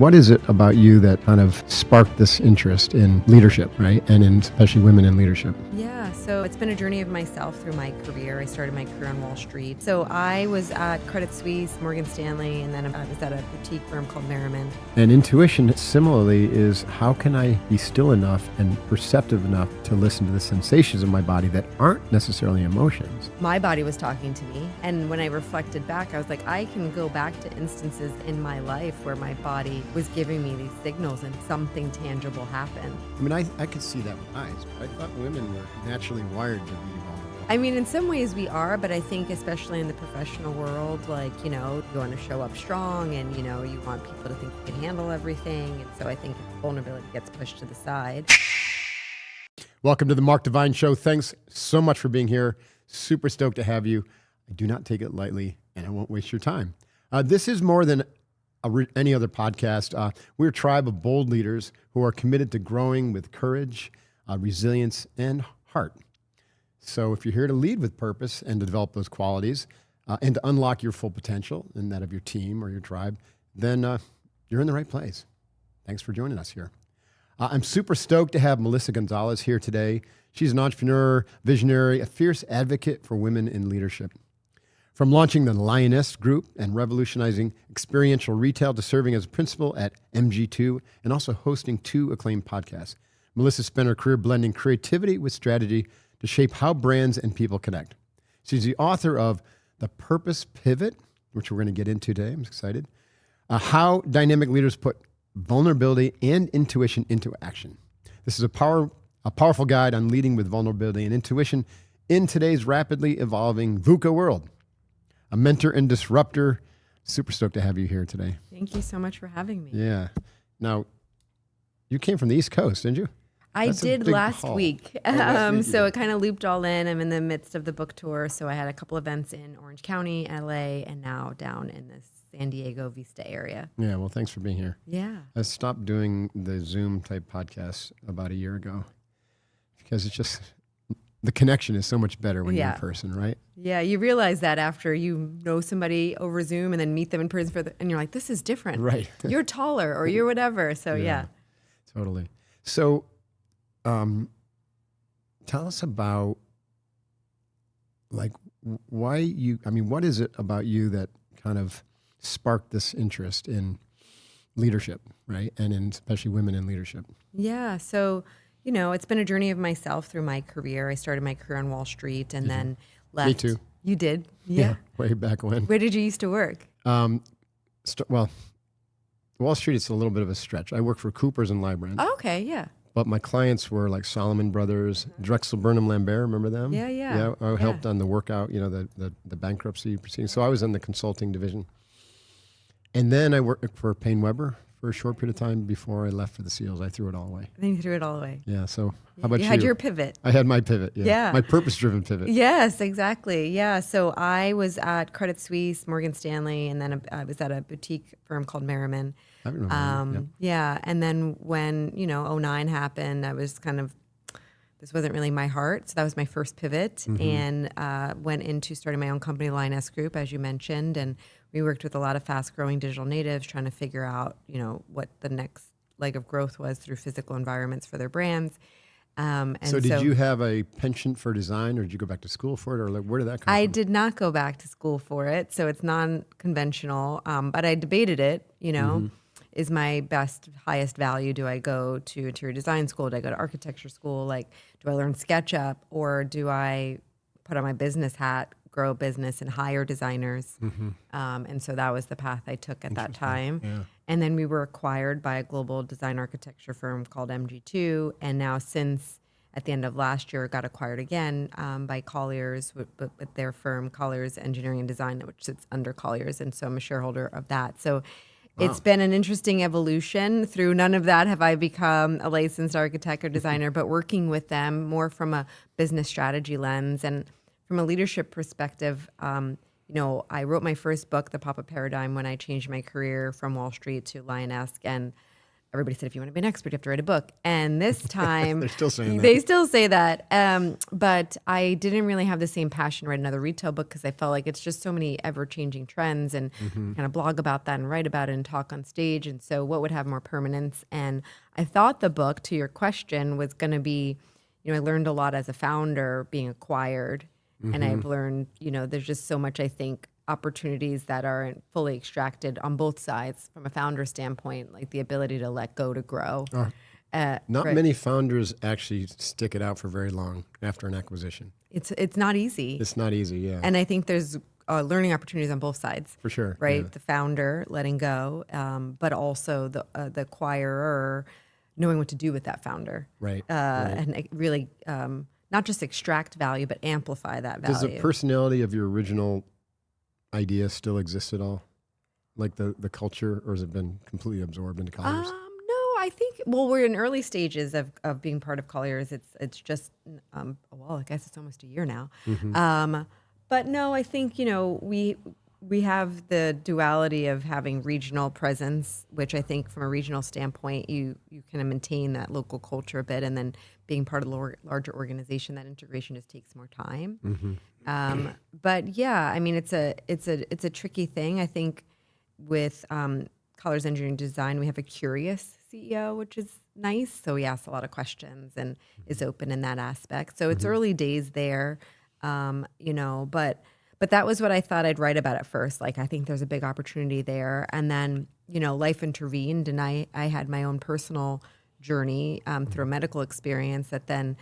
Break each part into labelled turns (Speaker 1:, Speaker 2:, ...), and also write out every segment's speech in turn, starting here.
Speaker 1: What is it about you that kind of sparked this interest in leadership, right? And in especially women in leadership?
Speaker 2: Yeah, so it's been a journey of myself through my career. I started my career on Wall Street. So I was at Credit Suisse, Morgan Stanley, and then I was at a boutique firm called Merriman.
Speaker 1: And intuition, similarly, is how can I be still enough and perceptive enough to listen to the sensations of my body that aren't necessarily emotions?
Speaker 2: My body was talking to me. And when I reflected back, I was like, I can go back to instances in my life where my body was giving me these signals and something tangible happened.
Speaker 1: I mean, I could see that with eyes, but I thought women were naturally wired to be vulnerable.
Speaker 2: I mean, in some ways we are, but I think especially in the professional world, like, you want to show up strong and, you want people to think you can handle everything. And so I think vulnerability gets pushed to the side.
Speaker 1: Welcome to the Mark Divine Show. Thanks so much for being here. Super stoked to have you. I do not take it lightly, and I won't waste your time. This is more than any other podcast. We're a tribe of bold leaders who are committed to growing with courage, resilience, and heart. So if you're here to lead with purpose and to develop those qualities and to unlock your full potential and that of your team or your tribe, then you're in the right place. Thanks for joining us here. I'm super stoked to have Melissa Gonzalez here today. She's an entrepreneur, visionary, a fierce advocate for women in leadership. From launching the Lioness Group and revolutionizing experiential retail to serving as a principal at MG2 and also hosting 2 acclaimed podcasts, Melissa spent her career blending creativity with strategy to shape how brands and people connect. She's the author of The Purpose Pivot, which we're going to get into today. I'm excited. How dynamic leaders put vulnerability and intuition into action. This is a powerful guide on leading with vulnerability and intuition in today's rapidly evolving VUCA world. A mentor and disruptor. Super stoked to have you here today.
Speaker 2: Thank you so much for having me.
Speaker 1: Yeah. Now, you came from the East Coast, didn't you?
Speaker 2: I did last week. So it kind of looped all in. I'm in the midst of the book tour. So I had a couple events in Orange County, LA, and now down in the San Diego Vista area.
Speaker 1: Yeah, well, thanks for being here.
Speaker 2: Yeah.
Speaker 1: I stopped doing the Zoom type podcasts about a year ago because it's just, the connection is so much better when you're in person, right?
Speaker 2: Yeah, you realize that after you know somebody over Zoom and then meet them in person and you're like, this is different.
Speaker 1: Right.
Speaker 2: You're taller or you're whatever. So yeah.
Speaker 1: Totally. So tell us about what is it about you that kind of sparked this interest in leadership, right? And in especially women in leadership.
Speaker 2: Yeah. So, it's been a journey of myself through my career. I started my career on Wall Street and then left.
Speaker 1: Me too.
Speaker 2: You did? Yeah.
Speaker 1: Way back when.
Speaker 2: Where did you used to work?
Speaker 1: Well, Wall Street, it's a little bit of a stretch. I work for Coopers and Lybrand.
Speaker 2: Oh, okay. Yeah.
Speaker 1: But my clients were like Solomon Brothers, Drexel Burnham Lambert, remember them?
Speaker 2: Yeah.
Speaker 1: I helped on the workout, the bankruptcy proceedings. So I was in the consulting division. And then I worked for Payne Weber for a short period of time before I left for the SEALs. I threw it all away.
Speaker 2: Then you threw it all away.
Speaker 1: Yeah. So how about you?
Speaker 2: You had your pivot.
Speaker 1: I had my pivot. Yeah. My purpose-driven pivot.
Speaker 2: Yes, exactly. Yeah. So I was at Credit Suisse, Morgan Stanley, and then I was at a boutique firm called Merriman.
Speaker 1: I remember.
Speaker 2: Yeah. And then when, 09 happened, I was this wasn't really my heart. So that was my first pivot and went into starting my own company, Lioness Group, as you mentioned. And we worked with a lot of fast growing digital natives trying to figure out, what the next leg of growth was through physical environments for their brands.
Speaker 1: So did you have a penchant for design or did you go back to school for it or where did that come from?
Speaker 2: I did not go back to school for it. So it's non-conventional, but I debated it, Is my highest value? Do I go to interior design school? Do I go to architecture school? Do I learn SketchUp or do I put on my business hat, grow a business and hire designers? And so that was the path I took at that time.
Speaker 1: Yeah.
Speaker 2: And then we were acquired by a global design architecture firm called MG2. And now since at the end of last year, got acquired again by Colliers, with their firm, Colliers Engineering and Design, which sits under Colliers. And so I'm a shareholder of that. So it's been an interesting evolution. Through none of that have I become a licensed architect or designer, but working with them more from a business strategy lens. And from a leadership perspective, I wrote my first book, The Pop-Up Paradigm, when I changed my career from Wall Street to Lioness. And everybody said, if you want to be an expert, you have to write a book. And this time,
Speaker 1: They're still saying that.
Speaker 2: they still say that. But I didn't really have the same passion to write another retail book because I felt like it's just so many ever-changing trends and kind of blog about that and write about it and talk on stage. And so what would have more permanence? And I thought the book, to your question, was going to be, I learned a lot as a founder being acquired. And I've learned, there's just so much, I think, opportunities that aren't fully extracted on both sides from a founder standpoint, like the ability to let go to grow.
Speaker 1: Not many founders actually stick it out for very long after an acquisition.
Speaker 2: It's not easy.
Speaker 1: It's not easy, yeah.
Speaker 2: And I think there's learning opportunities on both sides.
Speaker 1: For sure.
Speaker 2: Right?
Speaker 1: Yeah.
Speaker 2: The founder letting go, but also the acquirer knowing what to do with that founder.
Speaker 1: Right.
Speaker 2: And really not just extract value, but amplify that value.
Speaker 1: Does the personality of your original idea still exist at all? Like the culture, or has it been completely absorbed into Colliers?
Speaker 2: No, I think, we're in early stages of being part of Colliers. It's just, I guess it's almost a year now. But no, I think, we have the duality of having regional presence, which I think from a regional standpoint, you kind of maintain that local culture a bit, and then being part of the larger organization, that integration just takes more time. But yeah, I mean, it's a tricky thing. I think with Colliers Engineering Design, we have a curious CEO, which is nice. So he asks a lot of questions and is open in that aspect. So it's early days there, but that was what I thought I'd write about at first. Like, I think there's a big opportunity there. And then, life intervened, and I had my own personal journey through a medical experience that then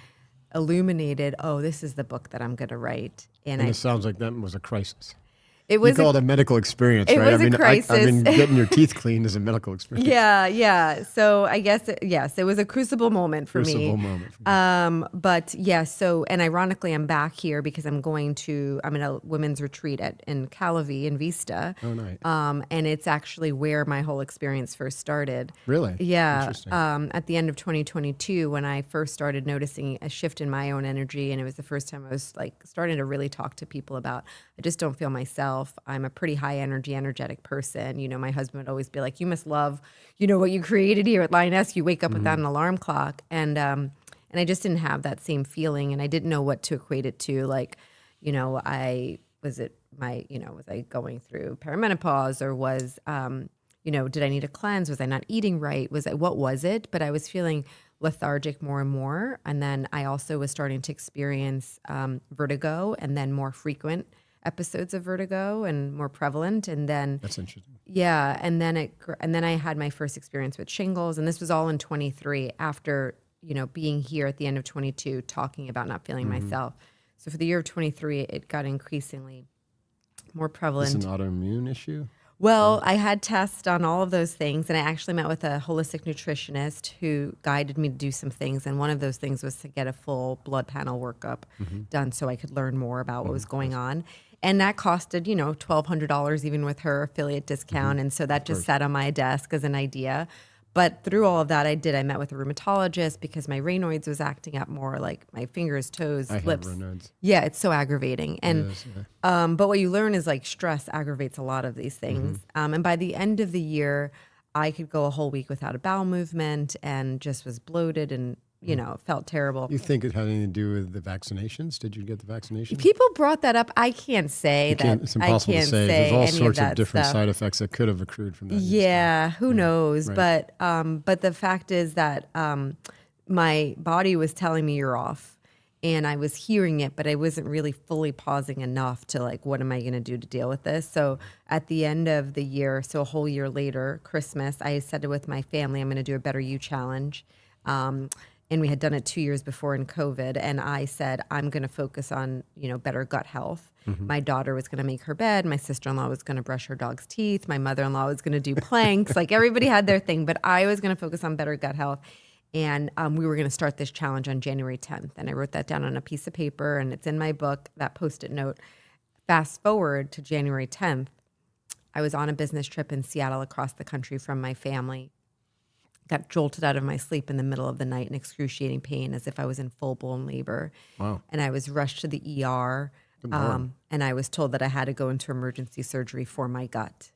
Speaker 2: illuminated, this is the book that I'm going to write. And
Speaker 1: it sounds like that was a crisis.
Speaker 2: It was
Speaker 1: you call it a medical experience,
Speaker 2: it
Speaker 1: right?
Speaker 2: was a crisis.
Speaker 1: I mean, getting your teeth cleaned is a medical experience.
Speaker 2: Yeah. So I guess, it was a crucible moment for me. But yeah, and ironically, I'm back here because I'm in a women's retreat in Calavie in Vista.
Speaker 1: Oh, nice.
Speaker 2: And it's actually where my whole experience first started.
Speaker 1: Really?
Speaker 2: Yeah.
Speaker 1: Interesting.
Speaker 2: At the end of 2022, when I first started noticing a shift in my own energy, and it was the first time I was like starting to really talk to people about, I just don't feel myself. I'm a pretty high energy, energetic person. My husband would always be like, you must love, what you created here at Lioness. You wake up without an alarm clock. And I just didn't have that same feeling, and I didn't know what to equate it to. Like, was I going through perimenopause, or was, did I need a cleanse? Was I not eating right? What was it? But I was feeling lethargic more and more. And then I also was starting to experience vertigo, and then more frequent episodes of vertigo and more prevalent. And then
Speaker 1: that's interesting.
Speaker 2: Yeah. And then I had my first experience with shingles, and this was all in 23 after, being here at the end of 22, talking about not feeling myself. So for the year of 23, it got increasingly more prevalent.
Speaker 1: Is this an autoimmune issue?
Speaker 2: Well, I had tests on all of those things, and I actually met with a holistic nutritionist who guided me to do some things. And one of those things was to get a full blood panel workup done so I could learn more about what was going on. And that costed, $1,200 even with her affiliate discount. And so that just sat on my desk as an idea. But through all of that, I met with a rheumatologist because my Raynaud's was acting up more, like my fingers, toes, lips.
Speaker 1: I have Raynaud's.
Speaker 2: Yeah, it's so aggravating. And
Speaker 1: Yes, yeah.
Speaker 2: but what you learn is like stress aggravates a lot of these things. And by the end of the year, I could go a whole week without a bowel movement and just was bloated and it felt terrible.
Speaker 1: You think it had anything to do with the vaccinations? Did you get the vaccination?
Speaker 2: People brought that up. I can't say that.
Speaker 1: It's impossible
Speaker 2: I can't
Speaker 1: to say.
Speaker 2: say
Speaker 1: There's all
Speaker 2: any
Speaker 1: sorts of different
Speaker 2: stuff.
Speaker 1: side effects that could have accrued from that.
Speaker 2: Yeah, who knows?
Speaker 1: Right.
Speaker 2: But the fact is that my body was telling me you're off, and I was hearing it, but I wasn't really fully pausing enough to like, what am I going to do to deal with this? So at the end of the year, so a whole year later, Christmas, I said with my family, I'm going to do a Better You challenge. And we had done it 2 years before in COVID. And I said, I'm going to focus on, better gut health. My daughter was going to make her bed. My sister-in-law was going to brush her dog's teeth. My mother-in-law was going to do planks. Like everybody had their thing, but I was going to focus on better gut health. And we were going to start this challenge on January 10th. And I wrote that down on a piece of paper, and it's in my book, that Post-it note. Fast forward to January 10th, I was on a business trip in Seattle across the country from my family. Got jolted out of my sleep in the middle of the night in excruciating pain as if I was in full-blown labor.
Speaker 1: Wow.
Speaker 2: And I was rushed to the ER, and I was told that I had to go into emergency surgery for my gut.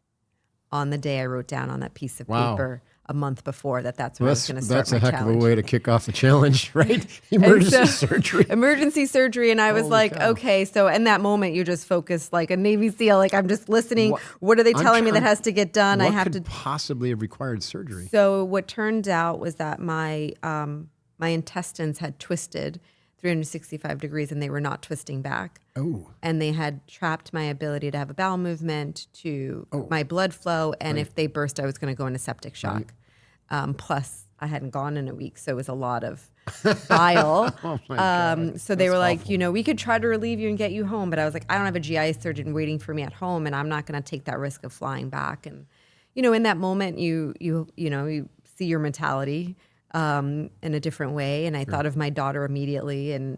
Speaker 2: On the day I wrote down on that piece of paper, a month before that's when I was going to start
Speaker 1: That's
Speaker 2: my
Speaker 1: a heck
Speaker 2: challenge.
Speaker 1: of a way to kick off the challenge, right? Emergency surgery.
Speaker 2: Emergency surgery. And I was
Speaker 1: Holy
Speaker 2: like,
Speaker 1: cow.
Speaker 2: okay. So in that moment, you just focus like a Navy SEAL. Like I'm just listening. What are they telling me that has to get done? I
Speaker 1: What
Speaker 2: have
Speaker 1: could possibly have required surgery?
Speaker 2: So what turned out was that my intestines had twisted 365 degrees and they were not twisting back.
Speaker 1: Oh.
Speaker 2: And they had trapped my ability to have a bowel movement, to my blood flow. And if they burst, I was going to go into septic shock. Plus, I hadn't gone in a week, so it was a lot of bile.
Speaker 1: Oh my God.
Speaker 2: So they
Speaker 1: That's
Speaker 2: were like,
Speaker 1: awful.
Speaker 2: we could try to relieve you and get you home. But I was like, I don't have a GI surgeon waiting for me at home, and I'm not going to take that risk of flying back. And, in that moment, you see your mentality in a different way. And I thought of my daughter immediately, and,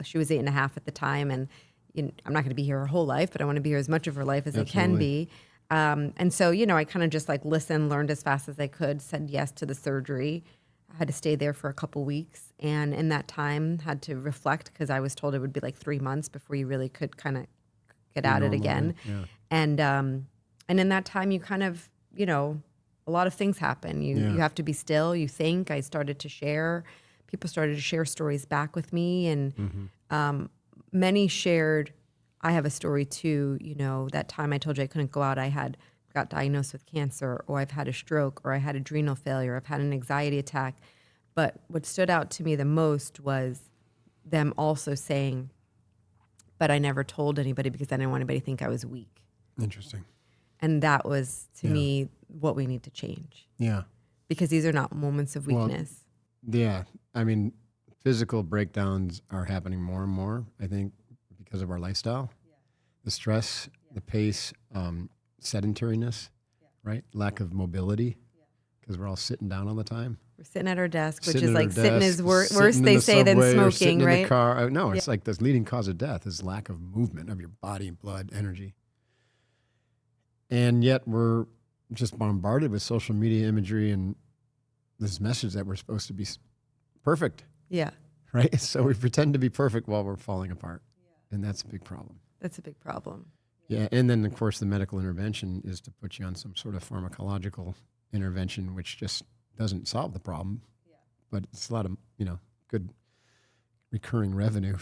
Speaker 2: she was 8.5 at the time. And I'm not going to be here her whole life, but I want to be here as much of her life as I can be. And so, I kind of just like listened, learned as fast as I could, said yes to the surgery. I had to stay there for a couple weeks. And in that time had to reflect because I was told it would be like 3 months before you really could kind of get at it again.
Speaker 1: Yeah.
Speaker 2: And in that time you kind of, a lot of things happen. You have to be still, you think. I started to share. People started to share stories back with me. And many shared, I have a story too, that time I told you I couldn't go out, got diagnosed with cancer, or I've had a stroke, or I had adrenal failure, I've had an anxiety attack. But what stood out to me the most was them also saying, but I never told anybody because I didn't want anybody to think I was weak.
Speaker 1: Interesting.
Speaker 2: And that was, to me, what we need to change.
Speaker 1: Yeah.
Speaker 2: Because these are not moments of weakness.
Speaker 1: Yeah. I mean, physical breakdowns are happening more and more, I think, because of our lifestyle, the stress, the pace, sedentariness, right? Lack of mobility, because we're all sitting down all the time.
Speaker 2: We're sitting at our desk, which
Speaker 1: Sitting
Speaker 2: is
Speaker 1: at
Speaker 2: like
Speaker 1: our
Speaker 2: sitting
Speaker 1: desk,
Speaker 2: is worse,
Speaker 1: sitting
Speaker 2: they
Speaker 1: in the
Speaker 2: say, than
Speaker 1: subway or
Speaker 2: smoking,
Speaker 1: sitting
Speaker 2: right?
Speaker 1: in the car. No, it's like the leading cause of death is lack of movement of your body, blood, energy. And yet we're just bombarded with social media imagery and this message that we're supposed to be perfect.
Speaker 2: Yeah.
Speaker 1: Right? So we pretend to be perfect while we're falling apart. And that's a big problem.
Speaker 2: That's a big problem.
Speaker 1: Yeah. And then, of course, the medical intervention is to put you on some sort of pharmacological intervention, which just doesn't solve the problem. Yeah. But it's a lot of, good recurring revenue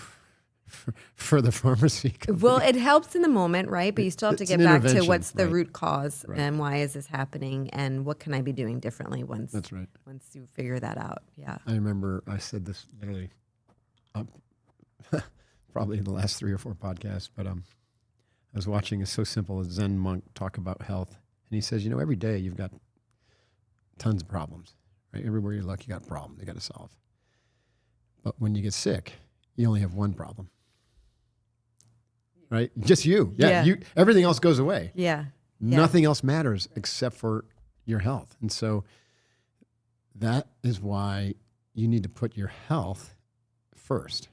Speaker 1: for the pharmacy company.
Speaker 2: Well, it helps in the moment, right? But you still have to
Speaker 1: It's
Speaker 2: get
Speaker 1: an
Speaker 2: back to
Speaker 1: intervention,
Speaker 2: what's the
Speaker 1: right.
Speaker 2: root cause
Speaker 1: Right.
Speaker 2: and why is this happening and what can I be doing differently once
Speaker 1: That's right.
Speaker 2: once you figure that out. Yeah.
Speaker 1: I remember I said this literally probably in the last 3 or 4 podcasts, but I was watching a so simple a Zen monk talk about health. And he says, every day you've got tons of problems, right? Everywhere you look, you got a problem you got to solve. But when you get sick, you only have one problem, right? Just you. Yeah.
Speaker 2: Yeah.
Speaker 1: Everything else goes away.
Speaker 2: Yeah.
Speaker 1: Nothing else matters except for your health. And so that is why you need to put your health first,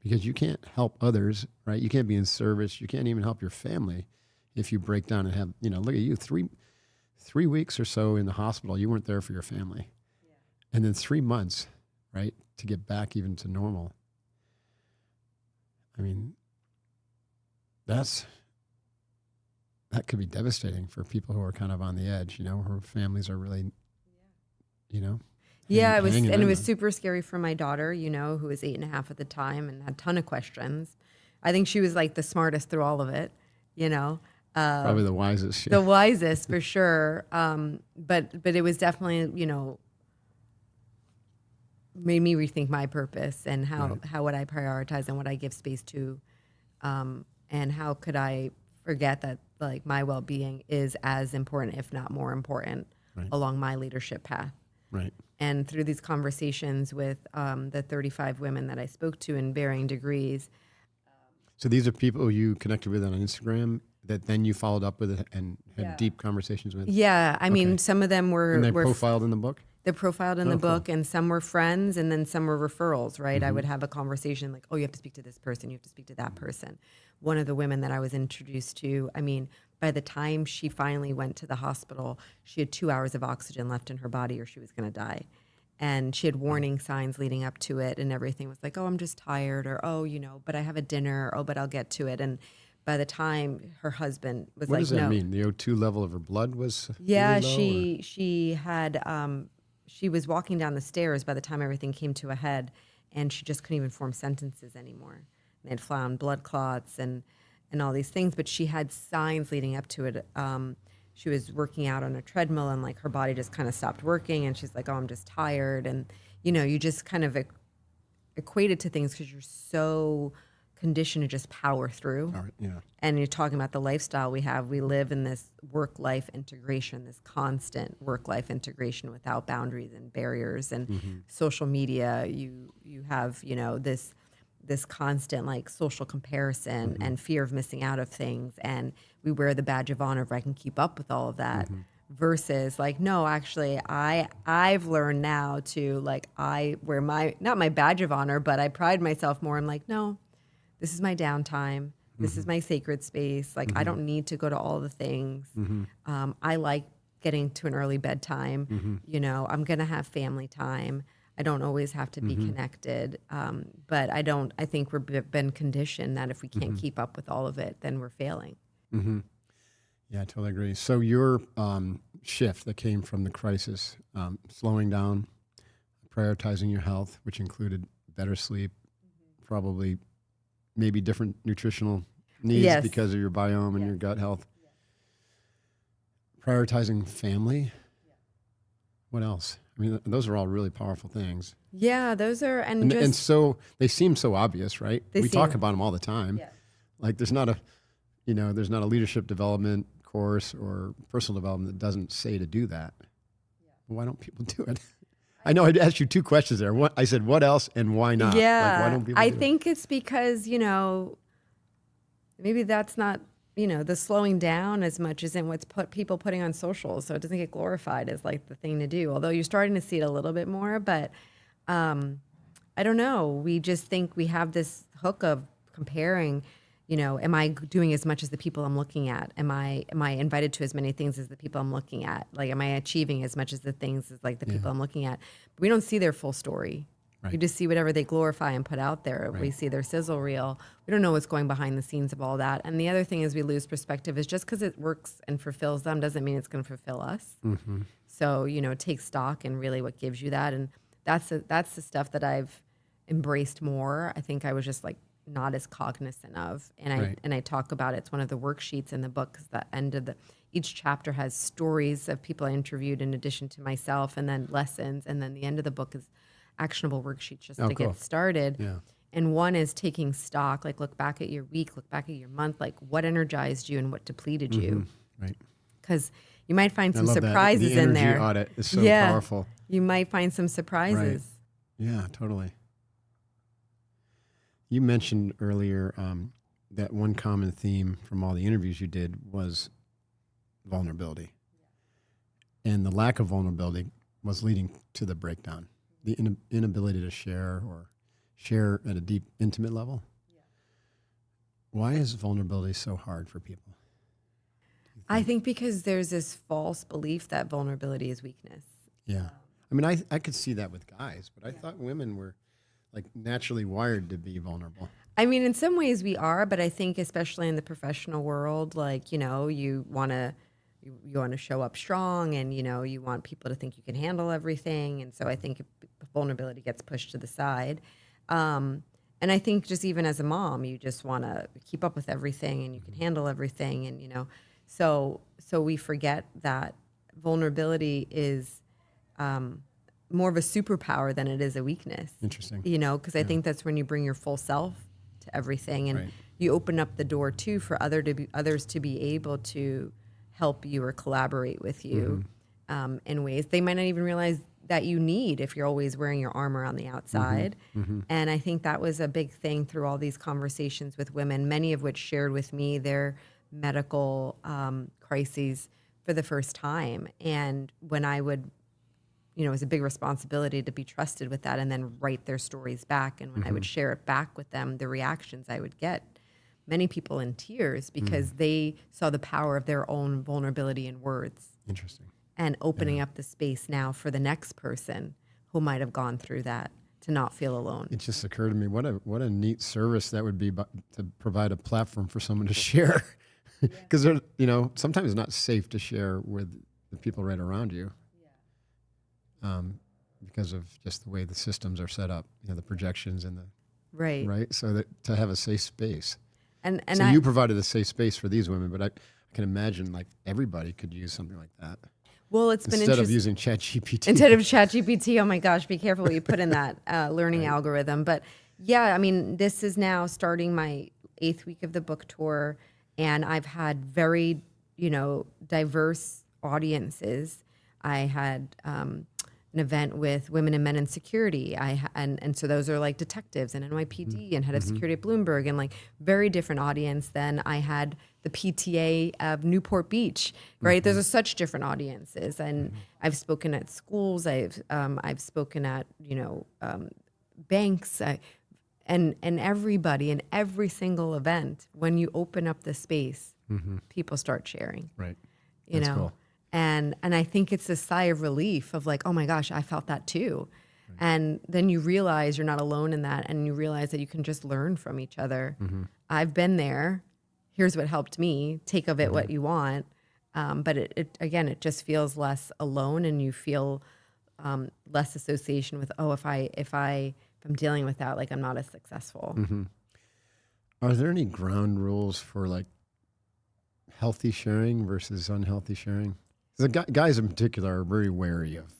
Speaker 1: because you can't help others, right? You can't be in service. You can't even help your family if you break down and have, look at you, 3 weeks or so in the hospital, you weren't there for your family. Yeah. And then 3 months, right, to get back even to normal. I mean, that could be devastating for people who are kind of on the edge, whose families are really,
Speaker 2: Yeah,
Speaker 1: hanging
Speaker 2: it
Speaker 1: in
Speaker 2: was
Speaker 1: there.
Speaker 2: super scary for my daughter, who was 8.5 at the time and had a ton of questions. I think she was like the smartest through all of it,
Speaker 1: Probably the wisest.
Speaker 2: the wisest for sure. But it was definitely, made me rethink my purpose and how would I prioritize and what I give space to, and how could I forget that like my well-being is as important, if not more important, along my leadership path.
Speaker 1: Right.
Speaker 2: And through these conversations with the 35 women that I spoke to in varying degrees.
Speaker 1: So these are people you connected with on Instagram that then you followed up with and had deep conversations with?
Speaker 2: Yeah, I mean, some of them were...
Speaker 1: And they profiled in the book?
Speaker 2: They're profiled in the book, and some were friends, and then some were referrals, right? I would have a conversation like, oh, you have to speak to this person, you have to speak to that person. One of the women that I was introduced to, I mean, by the time she finally went to the hospital, she had 2 hours of oxygen left in her body or she was going to die. And she had warning signs leading up to it, and everything was like, oh, I'm just tired, or, oh, but I have a dinner, oh, but I'll get to it. And by the time her husband was
Speaker 1: What
Speaker 2: like,
Speaker 1: does that
Speaker 2: no.
Speaker 1: mean? The O2 level of her blood was
Speaker 2: Yeah,
Speaker 1: really low?
Speaker 2: she had she was walking down the stairs by the time everything came to a head, and she just couldn't even form sentences anymore. They had found blood clots and all these things, but she had signs leading up to it. She was working out on a treadmill, and like her body just kind of stopped working, and she's like, "Oh, I'm just tired," and you just kind of equated to things because you're so conditioned to just power through.
Speaker 1: All right, yeah.
Speaker 2: And you're talking about the lifestyle we have. We live in this work-life integration, this constant work-life integration without boundaries and barriers and social media. You have, this constant like social comparison and fear of missing out of things. And we wear the badge of honor if I can keep up with all of that. Versus like, no, actually I've learned now to like, I wear not my badge of honor, but I pride myself more. I'm like, no, this is my downtime. This is my sacred space. Like, I don't need to go to all the things. I like getting to an early bedtime. I'm going to have family time. I don't always have to be connected. But I think we've been conditioned that if we can't keep up with all of it, then we're failing.
Speaker 1: Yeah, I totally agree. So your shift that came from the crisis, slowing down, prioritizing your health, which included better sleep, probably maybe different nutritional needs because of your biome and your gut health. Prioritizing family. What else? I mean, those are all really powerful things.
Speaker 2: Yeah, those are,
Speaker 1: And so they seem so obvious, right? We talk about them all the time.
Speaker 2: Yeah.
Speaker 1: Like there's not a leadership development course or personal development that doesn't say to do that. Why don't people do it? I know I asked you two questions there. I said, what else and why not?
Speaker 2: Yeah,
Speaker 1: like, why don't people
Speaker 2: I
Speaker 1: do
Speaker 2: think it's because, maybe that's not, the slowing down as much as in what's people putting on social. So it doesn't get glorified as like the thing to do. Although you're starting to see it a little bit more, but I don't know. We just think we have this hook of comparing, am I doing as much as the people I'm looking at? Am I invited to as many things as the people I'm looking at? Like, am I achieving as much as the things as like the people I'm looking at? But we don't see their full story.
Speaker 1: Right.
Speaker 2: We just see whatever they glorify and put out there. Right. We see their sizzle reel. We don't know what's going behind the scenes of all that. And the other thing is we lose perspective is just because it works and fulfills them doesn't mean it's going to fulfill us. So, take stock in really what gives you that. And that's the stuff that I've embraced more. I think I was just like not as cognizant of. And I talk about it. It's one of the worksheets in the book because the end of each chapter has stories of people I interviewed in addition to myself and then lessons. And then the end of the book is actionable worksheets just to get started.
Speaker 1: Yeah.
Speaker 2: And one is taking stock, like look back at your week, look back at your month, like what energized you and what depleted you.
Speaker 1: Right.
Speaker 2: Because you might find some
Speaker 1: I love
Speaker 2: surprises
Speaker 1: that. The
Speaker 2: in there.
Speaker 1: energy audit is so powerful.
Speaker 2: You might find some surprises.
Speaker 1: Right. Yeah, totally. You mentioned earlier that one common theme from all the interviews you did was vulnerability. And the lack of vulnerability was leading to the breakdown. The inability to share or share at a deep, intimate level. Yeah. Why is vulnerability so hard for people?
Speaker 2: I think because there's this false belief that vulnerability is weakness.
Speaker 1: Yeah. I mean, I could see that with guys, but I thought women were like naturally wired to be vulnerable.
Speaker 2: I mean, in some ways we are, but I think especially in the professional world, like, you want to show up strong and, you want people to think you can handle everything. And so I think vulnerability gets pushed to the side. And I think just even as a mom, you just want to keep up with everything and you can handle everything. And, so we forget that vulnerability is more of a superpower than it is a weakness.
Speaker 1: Interesting.
Speaker 2: Because I think that's when you bring your full self to everything and you open up the door too for others to be able to help you or collaborate with you in ways they might not even realize that you need if you're always wearing your armor on the outside. And I think that was a big thing through all these conversations with women, many of which shared with me their medical crises for the first time. And when I would, it was a big responsibility to be trusted with that and then write their stories back. And when I would share it back with them, the reactions I would get, many people in tears because they saw the power of their own vulnerability in words.
Speaker 1: Interesting.
Speaker 2: And opening up the space now for the next person who might have gone through that to not feel alone.
Speaker 1: It just occurred to me, what a neat service that would be to provide a platform for someone to share. Because sometimes it's not safe to share with the people right around you. Because of just the way the systems are set up, the projections and the right. So that to have a safe space. And so you provided a safe space for these women, but I can imagine like everybody could use something like that.
Speaker 2: Well, it's been
Speaker 1: instead of using ChatGPT.
Speaker 2: Instead of ChatGPT, oh my gosh, be careful what you put in that learning algorithm. But yeah, I mean, this is now starting my 8th week of the book tour, and I've had very, diverse audiences. I had an event with women and men in security. And so those are like detectives and NYPD and head of security at Bloomberg, and like very different audience than I had the PTA of Newport Beach, right? Those are such different audiences. And I've spoken at schools. I've spoken at, banks, and everybody in every single event, when you open up the space, people start sharing.
Speaker 1: Right.
Speaker 2: That's
Speaker 1: cool.
Speaker 2: And I think it's a sigh of relief of like, oh my gosh, I felt that too. Right. And then you realize you're not alone in that, and you realize that you can just learn from each other. I've been there. Here's what helped me. Take of it what you want. But it just feels less alone, and you feel less association with, if I'm dealing with that, like I'm not as successful.
Speaker 1: Are there any ground rules for like healthy sharing versus unhealthy sharing? The guys in particular are very wary of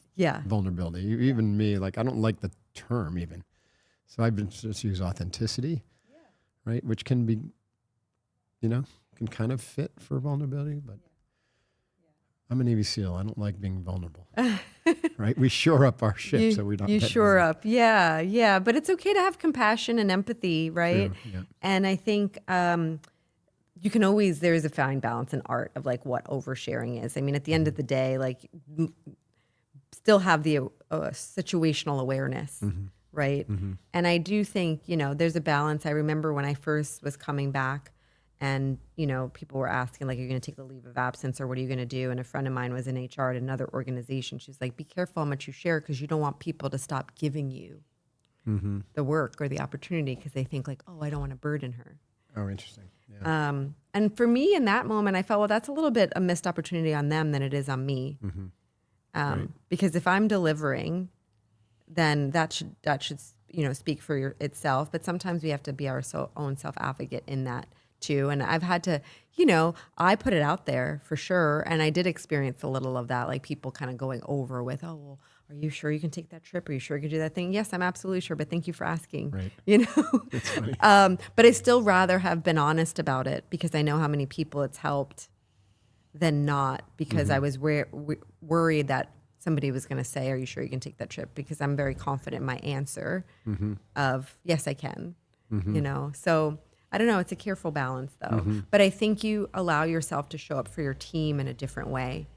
Speaker 1: vulnerability. Even me, like I don't like the term even. So I've been just use authenticity, right? Which can be, can kind of fit for vulnerability, but I'm a Navy SEAL. I don't like being vulnerable, right? We shore up our ship so we don't.
Speaker 2: You shore up, yeah. But it's okay to have compassion and empathy, right?
Speaker 1: True, yeah.
Speaker 2: And I think you can always, there's a fine balance in art of like what oversharing is. I mean, at the end of the day, like still have the situational awareness, right? And I do think, there's a balance. I remember when I first was coming back, and, people were asking, like, are you going to take the leave of absence, or what are you going to do? And a friend of mine was in HR at another organization. She's like, be careful how much you share, because you don't want people to stop giving you the work or the opportunity, because they think like, oh, I don't want to burden her.
Speaker 1: Oh, interesting. Yeah.
Speaker 2: And for me in that moment, I felt, well, that's a little bit a missed opportunity on them than it is on me.
Speaker 1: Right.
Speaker 2: Because if I'm delivering, then that should speak for itself. But sometimes we have to be our own self-advocate in that too. And I've had to, I put it out there for sure. And I did experience a little of that, like people kind of going over with, oh, well, are you sure you can take that trip? Are you sure you can do that thing? Yes, I'm absolutely sure, but thank you for asking.
Speaker 1: Right.
Speaker 2: That's funny. But I still rather have been honest about it, because I know how many people it's helped than not, because I was worried that somebody was going to say, are you sure you can take that trip? Because I'm very confident in my answer of, yes, I can, So I don't know. It's a careful balance though. But I think you allow yourself to show up for your team in a different way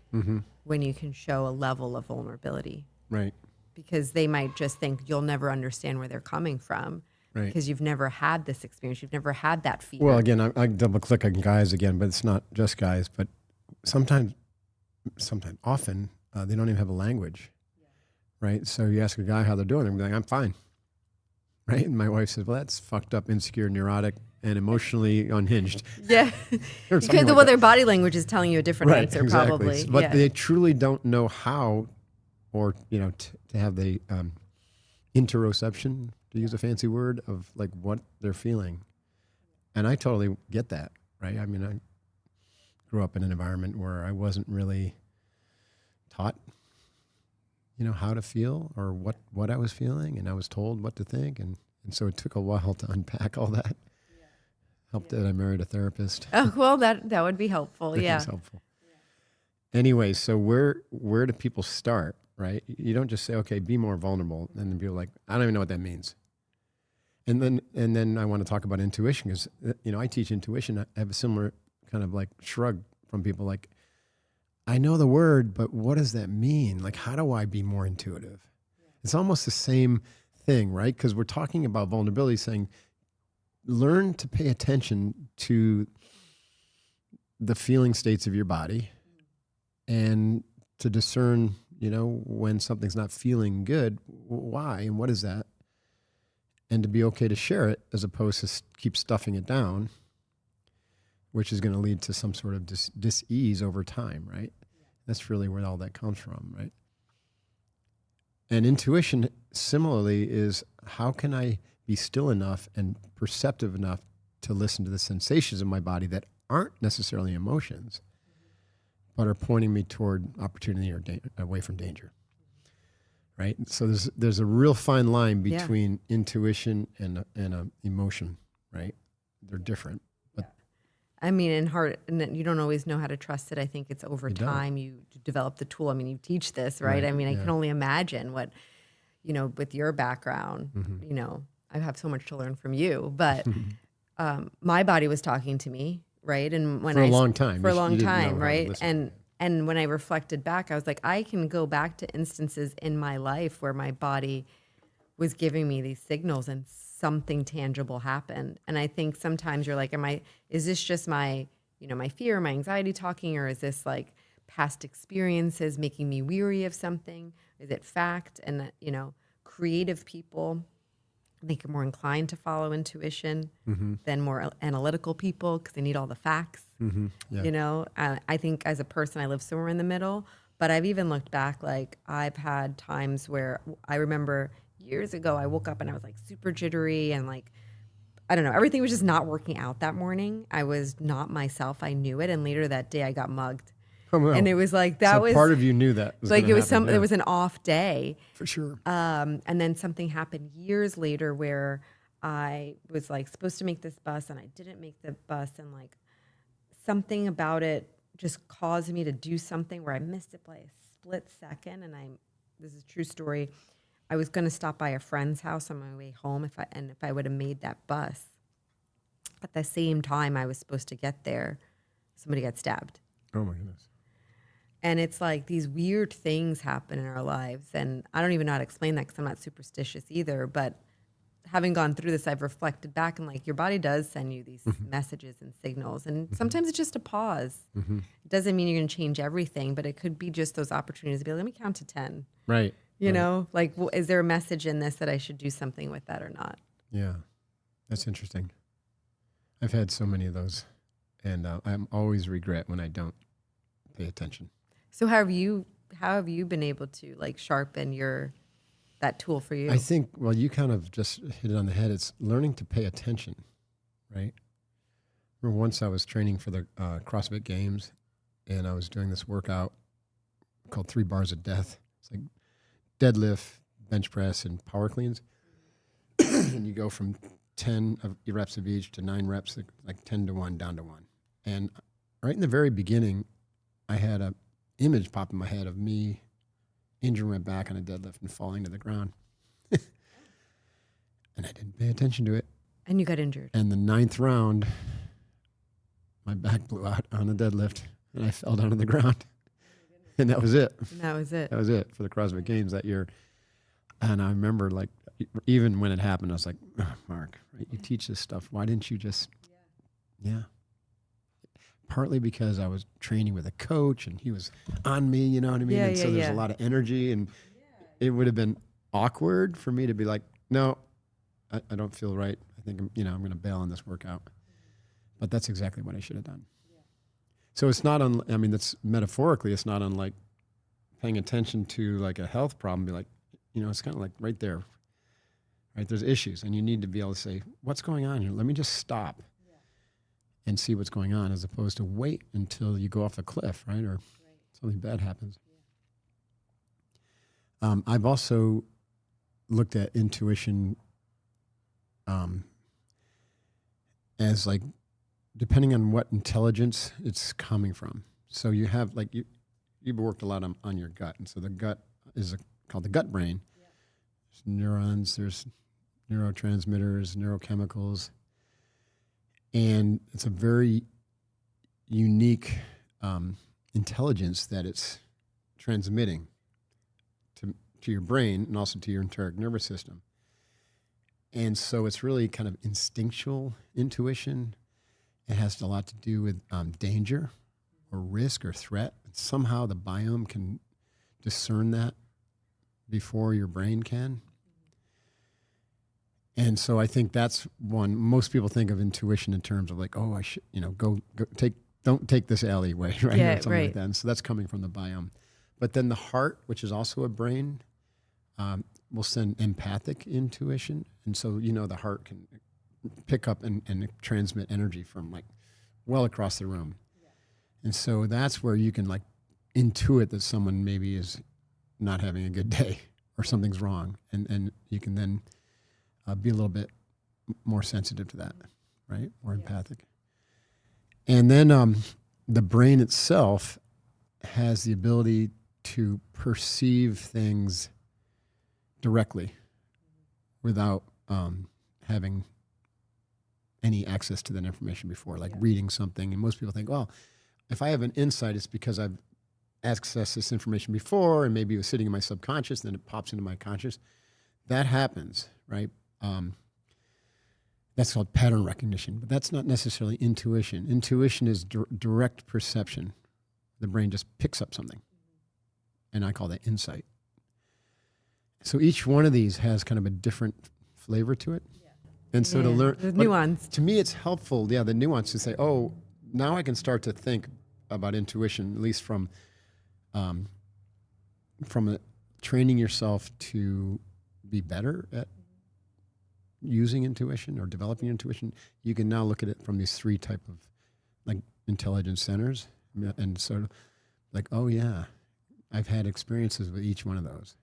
Speaker 2: when you can show a level of vulnerability.
Speaker 1: Right.
Speaker 2: Because they might just think you'll never understand where they're coming from.
Speaker 1: Right.
Speaker 2: Because you've never had this experience. You've never had that fear.
Speaker 1: Well, again, I double click on guys again, but it's not just guys, but often they don't even have a language. Right. So you ask a guy how they're doing, they're like, I'm fine. Right. And my wife says, well, that's fucked up, insecure, neurotic, and emotionally unhinged.
Speaker 2: Yeah. Because their body language is telling you a different answer,
Speaker 1: exactly.
Speaker 2: probably.
Speaker 1: But they truly don't know how, or, to have the interoception, to use a fancy word, of like what they're feeling. And I totally get that, right? I mean, I grew up in an environment where I wasn't really taught, how to feel or what I was feeling, and I was told what to think. And so it took a while to unpack all that. Helped that I married a therapist.
Speaker 2: Oh, well, that would be helpful.
Speaker 1: That was helpful. Anyway, so where do people start, right? You don't just say, okay, be more vulnerable. And then people are like, I don't even know what that means. And then I want to talk about intuition, because, I teach intuition. I have a similar kind of like shrug from people like, I know the word, but what does that mean? Like, how do I be more intuitive? Yeah. It's almost the same thing, right? Because we're talking about vulnerability, saying, learn to pay attention to the feeling states of your body and to discern, when something's not feeling good, why and what is that? and to be okay to share it as opposed to keep stuffing it down, which is going to lead to some sort of dis-ease over time, right? That's really where all that comes from, right? And intuition, similarly, is how can I be still enough and perceptive enough to listen to the sensations in my body that aren't necessarily emotions, but are pointing me toward opportunity or away from danger, right? So there's a real fine line between intuition and a emotion, right? They're different. But
Speaker 2: I mean, and then you don't always know how to trust it. I think it's over
Speaker 1: don't.
Speaker 2: time you develop the tool. I mean, you teach this, right? I mean, I can only imagine what, with your background, I have so much to learn from you, but my body was talking to me, right? And when
Speaker 1: for a long time,
Speaker 2: right? And when I reflected back, I was like, I can go back to instances in my life where my body was giving me these signals and something tangible happened. And I think sometimes you're like, is this just my fear, my anxiety talking, or is this like past experiences making me weary of something? Is it fact? And creative people, I think, are more inclined to follow intuition than more analytical people because they need all the facts. I think as a person, I live somewhere in the middle. But I've even looked back, like I've had times where I remember years ago, I woke up and I was like super jittery and like, I don't know, everything was just not working out that morning. I was not myself. I knew it. And later that day I got mugged.
Speaker 1: Oh, well.
Speaker 2: And it was like,
Speaker 1: part of you knew that was
Speaker 2: like,
Speaker 1: happen,
Speaker 2: it was an off day.
Speaker 1: For sure.
Speaker 2: And then something happened years later where I was like supposed to make this bus and I didn't make the bus. And like something about it just caused me to do something where I missed it by a split second. And this is a true story. I was going to stop by a friend's house on my way home if I would have made that bus. At the same time I was supposed to get there, somebody got stabbed.
Speaker 1: Oh my goodness.
Speaker 2: And it's like these weird things happen in our lives. And I don't even know how to explain that because I'm not superstitious either. But having gone through this, I've reflected back and like your body does send you these messages and signals. And sometimes it's just a pause. It doesn't mean you're going to change everything, but it could be just those opportunities to be like, let me count to 10.
Speaker 1: Right.
Speaker 2: You know, like, is there a message in this that I should do something with that or not?
Speaker 1: Yeah. That's interesting. I've had so many of those. And I'm always regret when I don't pay attention.
Speaker 2: So how have you been able to like sharpen that tool for you?
Speaker 1: I think, well, you kind of just hit it on the head. It's learning to pay attention, right? Remember once I was training for the CrossFit Games and I was doing this workout called 3 Bars of Death. It's like deadlift, bench press, and power cleans. And you go from 10 reps of each to 9 reps, like 10 to 1, down to 1. And right in the very beginning, I had a image pop in my head of me injuring my back on a deadlift and falling to the ground. And I didn't pay attention to it.
Speaker 2: And you got injured.
Speaker 1: And the 9th round, my back blew out on the deadlift and I fell down on the ground. And that was it.
Speaker 2: And that was it.
Speaker 1: That was it for the CrossFit Games that year. And I remember, like, even when it happened, I was like, oh, Mark, right, you teach this stuff. Why didn't you just, yeah. Partly because I was training with a coach and he was on me, you know what I mean? And so there's a lot of energy and it would have been awkward for me to be like, no, I don't feel right. I think, I'm going to bail on this workout. But that's exactly what I should have done. Yeah. So it's not, that's metaphorically, it's not unlike paying attention to like a health problem, be like, it's kind of like right there, right? There's issues and you need to be able to say, what's going on here? Let me just stop and see what's going on, as opposed to wait until you go off a cliff, right? Or something bad happens. Yeah. I've also looked at intuition as like, depending on what intelligence it's coming from. So you have like, you've worked a lot on your gut. And so the gut is called the gut brain. Yeah. There's neurons, there's neurotransmitters, neurochemicals. And it's a very unique intelligence that it's transmitting to your brain and also to your enteric nervous system. And so it's really kind of instinctual intuition. It has a lot to do with danger or risk or threat. Somehow the biome can discern that before your brain can. And so I think that's one. Most people think of intuition in terms of like, oh, I should, don't take this alleyway, right?
Speaker 2: Yeah,
Speaker 1: Or something
Speaker 2: right.
Speaker 1: like that. And so that's coming from the biome. But then the heart, which is also a brain, will send empathic intuition. And so, the heart can pick up and transmit energy from like well across the room. Yeah. And so that's where you can like intuit that someone maybe is not having a good day or something's wrong. And you can then be a little bit more sensitive to that, right? More empathic. And then the brain itself has the ability to perceive things directly without having any access to that information before, like reading something. And most people think, well, if I have an insight, it's because I've accessed this information before and maybe it was sitting in my subconscious, then it pops into my conscious. That happens, right? That's called pattern recognition, but that's not necessarily intuition. Intuition is direct perception. The brain just picks up something, and I call that insight. So each one of these has kind of a different flavor to it. Yeah. And so to learn
Speaker 2: the nuance.
Speaker 1: To me, it's helpful, the nuance to say, oh, now I can start to think about intuition, at least from training yourself to be better at using intuition or developing intuition. You can now look at it from these three type of like intelligence centers, and sort of like, oh yeah, I've had experiences with each one of those,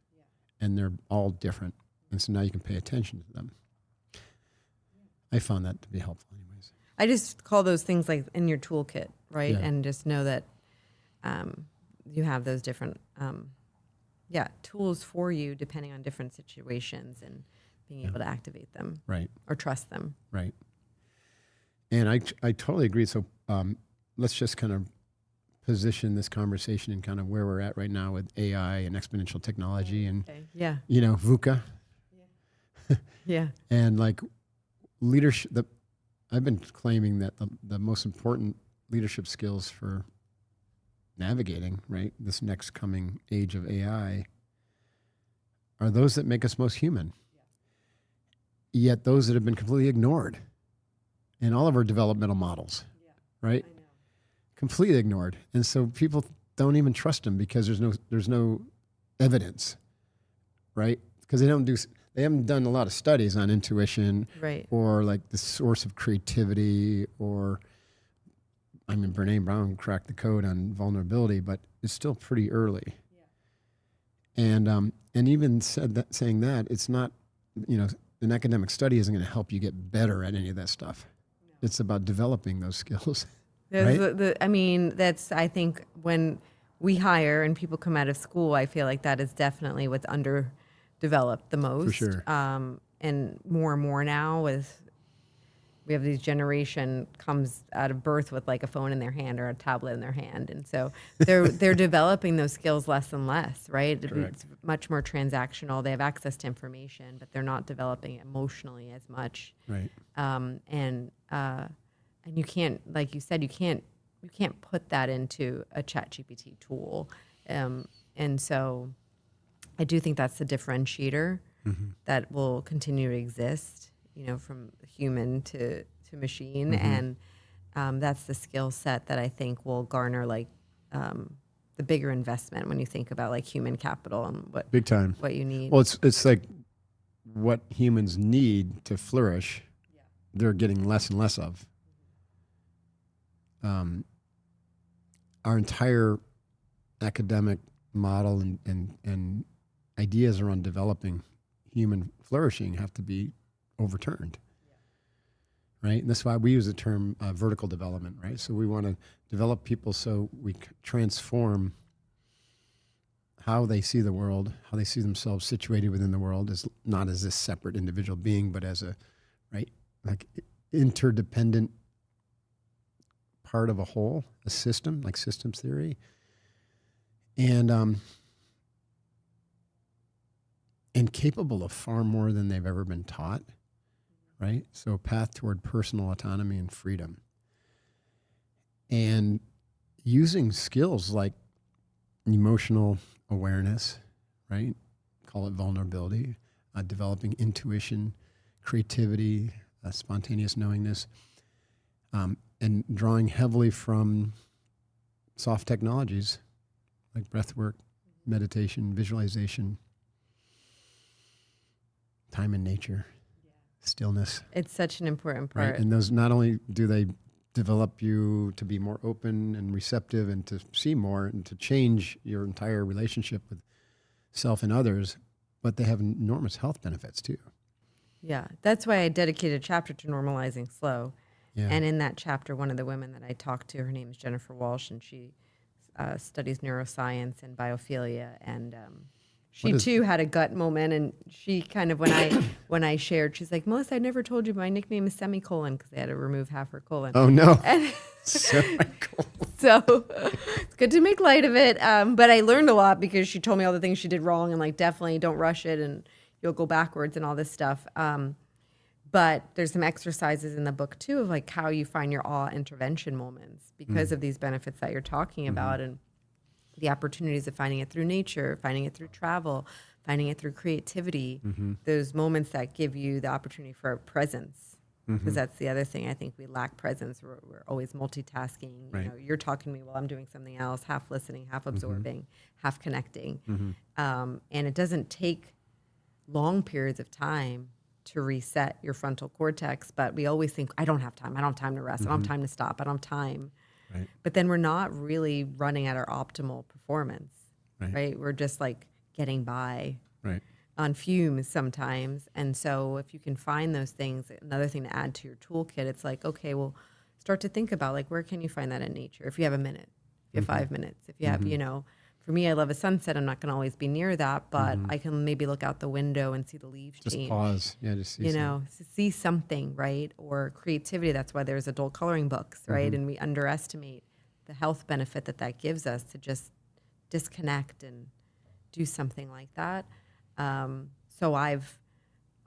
Speaker 1: and they're all different, and so now you can pay attention to them. I found that to be helpful, anyways.
Speaker 2: I just call those things like in your toolkit, right?
Speaker 1: Yeah.
Speaker 2: And just know that you have those different tools for you depending on different situations and being able to activate them,
Speaker 1: right,
Speaker 2: or trust them,
Speaker 1: right. And I totally agree. So let's just kind of position this conversation in kind of where we're at right now with AI and exponential technology and VUCA.
Speaker 2: Yeah.
Speaker 1: And like leadership, I've been claiming that the most important leadership skills for navigating, right, this next coming age of AI are those that make us most human. Yet those that have been completely ignored in all of our developmental models, right? Completely ignored. And so people don't even trust them because there's no evidence, right? Because they haven't done a lot of studies on intuition,
Speaker 2: right,
Speaker 1: or like the source of creativity, or Brene Brown cracked the code on vulnerability, but it's still pretty early. Yeah. And even saying that it's not, an academic study isn't going to help you get better at any of that stuff. No. It's about developing those skills. Right?
Speaker 2: That's, I think, when we hire and people come out of school, I feel like that is definitely what's underdeveloped the most.
Speaker 1: For sure.
Speaker 2: And more now we have these generation comes out of birth with like a phone in their hand or a tablet in their hand. And so they're developing those skills less and less, right?
Speaker 1: Correct.
Speaker 2: It's much more transactional. They have access to information, but they're not developing emotionally as much.
Speaker 1: Right.
Speaker 2: And you can't, like you said, you can't put that into a ChatGPT tool. And so I do think that's the differentiator that will continue to exist, from human to machine. And that's the skill set that I think will garner like the bigger investment when you think about like human capital and what
Speaker 1: big time
Speaker 2: what you need.
Speaker 1: Well, it's like what humans need to flourish, they're getting less and less of. Our entire academic model and ideas around developing human flourishing have to be overturned, right? And that's why we use the term vertical development, right? So we want to develop people so we transform how they see the world, how they see themselves situated within the world, as not as this separate individual being, but as a, right, like interdependent part of a whole, a system, like systems theory. And capable of far more than they've ever been taught, right? So a path toward personal autonomy and freedom. And using skills like emotional awareness, right? Call it vulnerability, developing intuition, creativity, spontaneous knowingness, and drawing heavily from soft technologies like breath work, meditation, visualization, time in nature, stillness.
Speaker 2: It's such an important part.
Speaker 1: Right. And those, not only do they develop you to be more open and receptive and to see more and to change your entire relationship with self and others, but they have enormous health benefits too.
Speaker 2: Yeah. That's why I dedicated a chapter to normalizing slow.
Speaker 1: Yeah.
Speaker 2: And in that chapter, one of the women that I talked to, her name is Jennifer Walsh, and she studies neuroscience and biophilia. And she too had a gut moment, and she kind of, when I shared, she's like, Melissa, I never told you my nickname is semicolon, because they had to remove half her colon.
Speaker 1: Oh no.
Speaker 2: And
Speaker 1: Semicolon.
Speaker 2: so it's good to make light of it. But I learned a lot because she told me all the things she did wrong, and like, definitely don't rush it and you'll go backwards and all this stuff. But there's some exercises in the book too of like how you find your awe intervention moments because of these benefits that you're talking about, and the opportunities of finding it through nature, finding it through travel, finding it through creativity, those moments that give you the opportunity for presence. Because that's the other thing. I think we lack presence. We're always multitasking.
Speaker 1: Right.
Speaker 2: You know, you're talking to me while I'm doing something else, half listening, half absorbing, half connecting. And it doesn't take long periods of time to reset your frontal cortex, but we always think, I don't have time. I don't have time to rest. I don't have time to stop. I don't have time.
Speaker 1: Right.
Speaker 2: But then we're not really running at our optimal performance, right? We're just like getting by on fumes sometimes. And so if you can find those things, another thing to add to your toolkit, it's like, okay, well, start to think about like, where can you find that in nature? If you have a minute, if you have 5 minutes, if you have, you know, for me, I love a sunset. I'm not going to always be near that, but I can maybe look out the window and see the leaves
Speaker 1: Just
Speaker 2: change.
Speaker 1: pause. Yeah, just see
Speaker 2: you know, see something, right? Or creativity. That's why there's adult coloring books, right? And we underestimate the health benefit that gives us to just disconnect and do something like that. So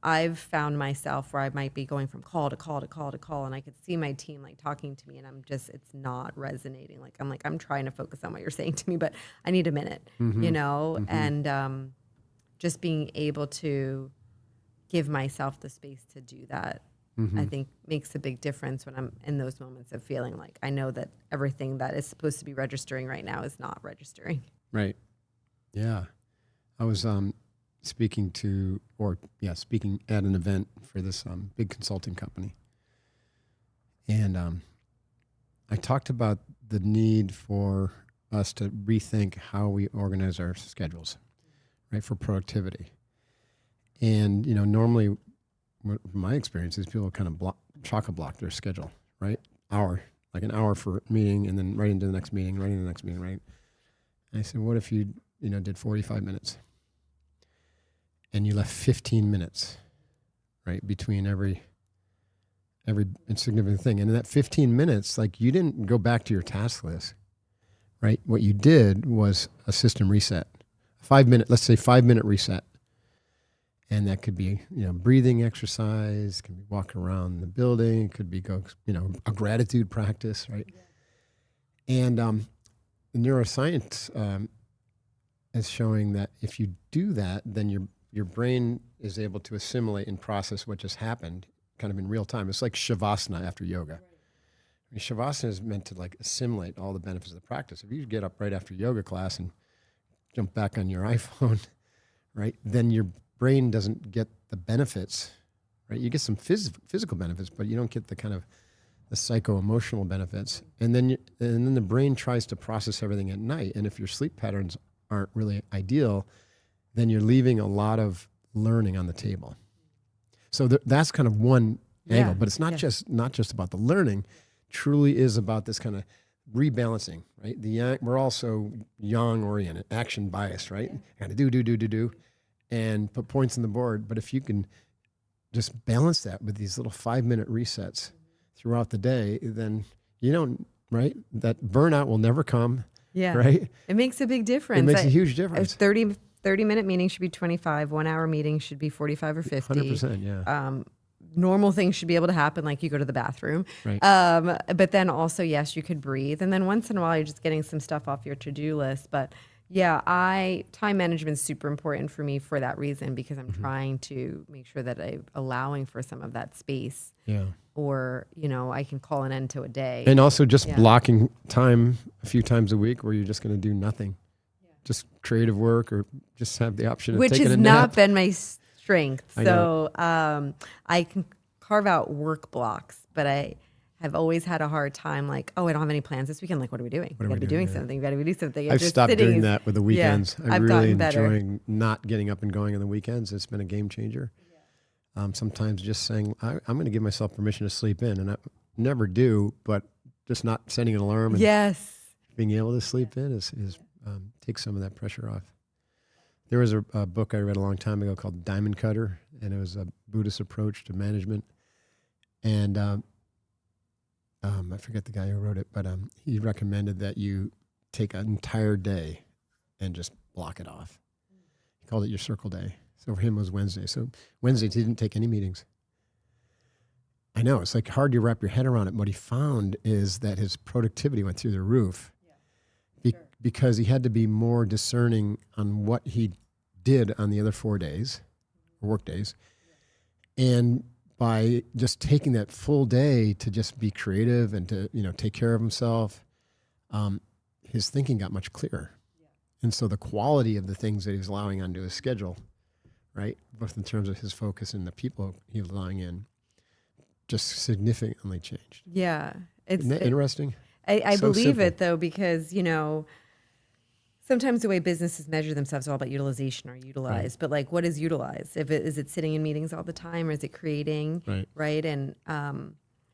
Speaker 2: I've found myself where I might be going from call to call to call to call, and I could see my team like talking to me, and it's not resonating. I'm trying to focus on what you're saying to me, but I need a minute, you know, and just being able to give myself the space to do that, I think makes a big difference when I'm in those moments of feeling like I know that everything that is supposed to be registering right now is not registering.
Speaker 1: Right. Yeah. I was speaking at an event for this big consulting company. And I talked about the need for us to rethink how we organize our schedules, right, for productivity. And, you know, normally, my experience is people kind of chock-a-block their schedule, right? Like an hour for a meeting, and then right into the next meeting, right into the next meeting, right? And I said, what if you did 45 minutes? And you left 15 minutes, right, between every insignificant thing. And in that 15 minutes, like, you didn't go back to your task list, right? What you did was a system reset, 5 minute, let's say 5 minute reset. And that could be, breathing exercise, can be walking around the building, it could be a gratitude practice, right? Yeah. And the neuroscience is showing that if you do that, then your brain is able to assimilate and process what just happened kind of in real time. It's like Shavasana after yoga. Right. I mean, Shavasana is meant to like assimilate all the benefits of the practice. If you get up right after yoga class and jump back on your iPhone, right, then your brain doesn't get the benefits, right? You get some physical benefits, but you don't get the kind of the psycho-emotional benefits. And then the brain tries to process everything at night. And if your sleep patterns aren't really ideal, then you're leaving a lot of learning on the table. So that's kind of one angle, but it's not just about the learning. Truly is about this kind of rebalancing, right? We're also yang oriented, action biased, right? Got to do, and put points on the board. But if you can just balance that with these little 5 minute resets throughout the day, then that burnout will never come. Yeah. Right.
Speaker 2: It makes a big difference.
Speaker 1: It makes a huge difference.
Speaker 2: 30 minute meeting should be 25. 1 hour meeting should be 45 or 50.
Speaker 1: 100%. Yeah.
Speaker 2: Normal things should be able to happen, like you go to the bathroom.
Speaker 1: Right.
Speaker 2: But then also, yes, you could breathe. And then once in a while, you're just getting some stuff off your to-do list. But Yeah, time management is super important for me for that reason, because I'm trying to make sure that I'm allowing for some of that space,
Speaker 1: Yeah.
Speaker 2: or, I can call an end to a day.
Speaker 1: And also just
Speaker 2: Yeah.
Speaker 1: blocking time a few times a week where you're just going to do nothing. Just creative work, or just have the option of
Speaker 2: Which
Speaker 1: taking
Speaker 2: has
Speaker 1: a
Speaker 2: not
Speaker 1: nap.
Speaker 2: been my strength.
Speaker 1: I
Speaker 2: So I can carve out work blocks, but I have always had a hard time, like, oh, I don't have any plans this weekend. Like, what are we doing?
Speaker 1: What are
Speaker 2: We got
Speaker 1: we
Speaker 2: to be
Speaker 1: doing?
Speaker 2: doing
Speaker 1: Yeah.
Speaker 2: something. We got to be doing something. And
Speaker 1: I've
Speaker 2: just
Speaker 1: stopped
Speaker 2: sitting
Speaker 1: doing
Speaker 2: is-
Speaker 1: that with the
Speaker 2: yeah,
Speaker 1: weekends. I
Speaker 2: I've
Speaker 1: really
Speaker 2: gotten better.
Speaker 1: enjoying not getting up and going on the weekends. It's been a game changer. Sometimes just saying, I'm going to give myself permission to sleep in. And I never do, but just not setting an alarm and
Speaker 2: Yes.
Speaker 1: being able to sleep in takes some of that pressure off. There was a book I read a long time ago called Diamond Cutter, and it was a Buddhist approach to management. And I forget the guy who wrote it, but he recommended that you take an entire day and just block it off. He called it your circle day. So for him, it was Wednesday. So Wednesdays, he didn't take any meetings. I know, it's like hard to wrap your head around it. What he found is that his productivity went through the roof because he had to be more discerning on what he did on the other 4 days, or work days. And by just taking that full day to just be creative and to, take care of himself, his thinking got much clearer. And so the quality of the things that he was allowing onto his schedule, right, both in terms of his focus and the people he was allowing in, just significantly changed.
Speaker 2: Yeah.
Speaker 1: Isn't that interesting?
Speaker 2: I
Speaker 1: So
Speaker 2: believe
Speaker 1: simple.
Speaker 2: it, though, because, sometimes the way businesses measure themselves is all about utilization or utilized. But like, what is utilized? Is it sitting in meetings all the time, or is it creating?
Speaker 1: Right.
Speaker 2: And